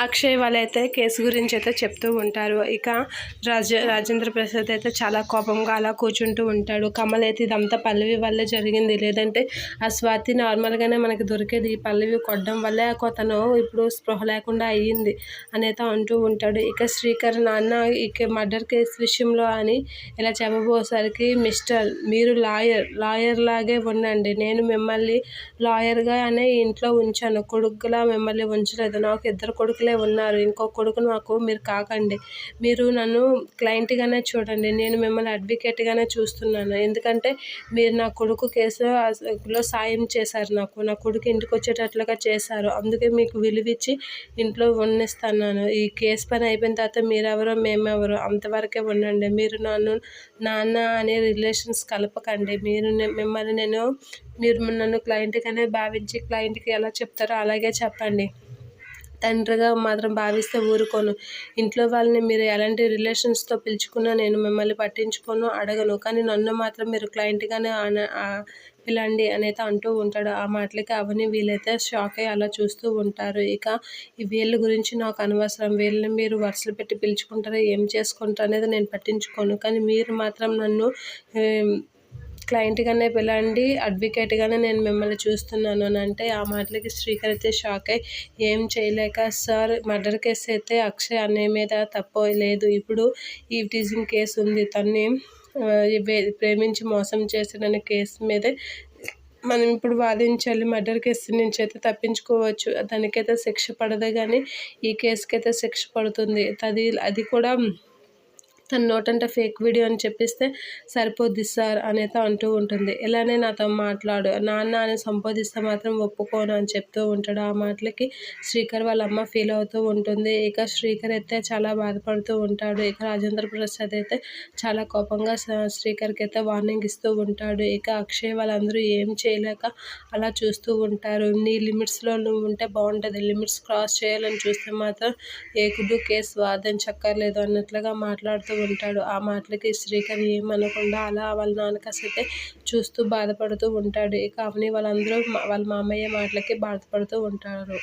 అక్షయ్ వాళ్ళైతే కేసు గురించి అయితే చెప్తూ ఉంటారు. ఇక రాజేంద్ర ప్రసాద్ అయితే చాలా కోపంగా అలా కూర్చుంటూ ఉంటాడు. కమల్ అయితే ఇదంతా పల్లవి వల్లే జరిగింది, లేదంటే ఆ స్వాతి నార్మల్గానే మనకి దొరికేది, ఈ పల్లవి కొట్టడం వల్లే అతను ఇప్పుడు స్పృహ లేకుండా అయ్యింది అనేది అంటూ ఉంటాడు. ఇక శ్రీకర్ నాన్న ఇక మర్డర్ కేసు విషయంలో అని ఇలా చెప్పబోసరికి, మిస్టర్ మీరు లాయర్ లాగే ఉండండి, నేను మిమ్మల్ని లాయర్గానే ఇంట్లో ఉంచాను, కొడుకులా మిమ్మల్ని ఉంచలేదు. నాకు 2 కొడుకులే ఉన్నారు, ఇంకో కొడుకు నాకు మీరు కాకండి. మీరు నన్ను క్లయింట్గానే చూడండి, నేను మిమ్మల్ని అడ్వకేట్గానే చూస్తున్నాను. ఎందుకంటే మీరు నా కొడుకు కేసులో సాయం చేశారు, నా కొడుకు ఇంటికి వచ్చేటట్లుగా చేశారు. అందుకే మీకు విలువిచ్చి ఇంట్లో ఉన్నిస్తున్నాను. ఈ కేసు పని అయిపోయిన తర్వాత మీరెవరో మేమెవరో అంతవరకే ఉండండి. మీరు నాన్న అనే రిలేషన్స్ కలపకండి. మీరు నన్ను క్లయింట్గానే భావించి క్లయింట్కి ఎలా చెప్తారో అలాగే చెప్పండి. తండ్రిగా మాత్రం భావిస్తే ఊరుకోను. ఇంట్లో వాళ్ళని మీరు ఎలాంటి రిలేషన్స్తో పిలుచుకున్నా నేను మిమ్మల్ని పట్టించుకోను, అడగను. కానీ నన్ను మాత్రం మీరు క్లయింట్గానే పిలండి అనేది అంటూ ఉంటాడు. ఆ మాటలకి అవని వీళ్ళైతే షాక్ అయ్యి అలా చూస్తూ ఉంటారు. ఇక వీళ్ళ గురించి నాకు అనవసరం, వీళ్ళని మీరు వరుసలు పెట్టి పిలుచుకుంటారో ఏం చేసుకుంటారో అనేది నేను పట్టించుకోను. కానీ మీరు మాత్రం నన్ను క్లయింట్గానే పిలండి, అడ్వకేట్గానే నేను మిమ్మల్ని చూస్తున్నాను అని అంటే, ఆ మాటలకి శ్రీకర్ అయితే షాక్ అయ్యి ఏం చేయలేక, సార్ మర్డర్ కేసు అయితే అక్షయ్ అనే మీద తప్పు లేదు, ఇప్పుడు ఈ టీజింగ్ కేసు ఉంది, తన్ని ప్రేమించి మోసం చేసిన కేసు మీదే మనం ఇప్పుడు వాదించాలి. మర్డర్ కేసు నుంచి అయితే తప్పించుకోవచ్చు, దానికైతే శిక్ష పడదు, కానీ ఈ కేసుకైతే శిక్ష పడుతుంది. అది కూడా తన నోటంట ఫేక్ వీడియో అని చెప్పిస్తే సరిపోద్ది సార్ అనేది అంటూ ఉంటుంది. ఇలానే నాతో మాట్లాడు, నాన్న అని సంబోధిస్తే మాత్రం ఒప్పుకోను అని చెప్తూ ఉంటాడు. ఆ మాటలకి శ్రీకర్ వాళ్ళ అమ్మ ఫీల్ అవుతూ ఉంటుంది. ఇక శ్రీకర్ అయితే చాలా బాధపడుతూ ఉంటాడు. ఇక రాజేంద్ర ప్రసాద్ అయితే చాలా కోపంగా శ్రీకర్కి అయితే వార్నింగ్ ఇస్తూ ఉంటాడు. ఇక అక్షయ్ వాళ్ళందరూ ఏం చేయలేక అలా చూస్తూ ఉంటారు. నీ లిమిట్స్లో నువ్వు ఉంటే బాగుంటుంది, లిమిట్స్ క్రాస్ చేయాలని చూస్తే మాత్రం ఏకుడు కేసు వాదించక్కర్లేదు అన్నట్లుగా మాట్లాడుతూ ఉంటాడు. ఆ మాటలకి శ్రీకర్ ఏమనకుండా అలా వాళ్ళ నాన్నకసైతే చూస్తూ బాధపడుతూ ఉంటాడు. ఇక అవని వాళ్ళందరూ వాళ్ళ మామయ్య మాటలకి బాధపడుతూ ఉంటారు.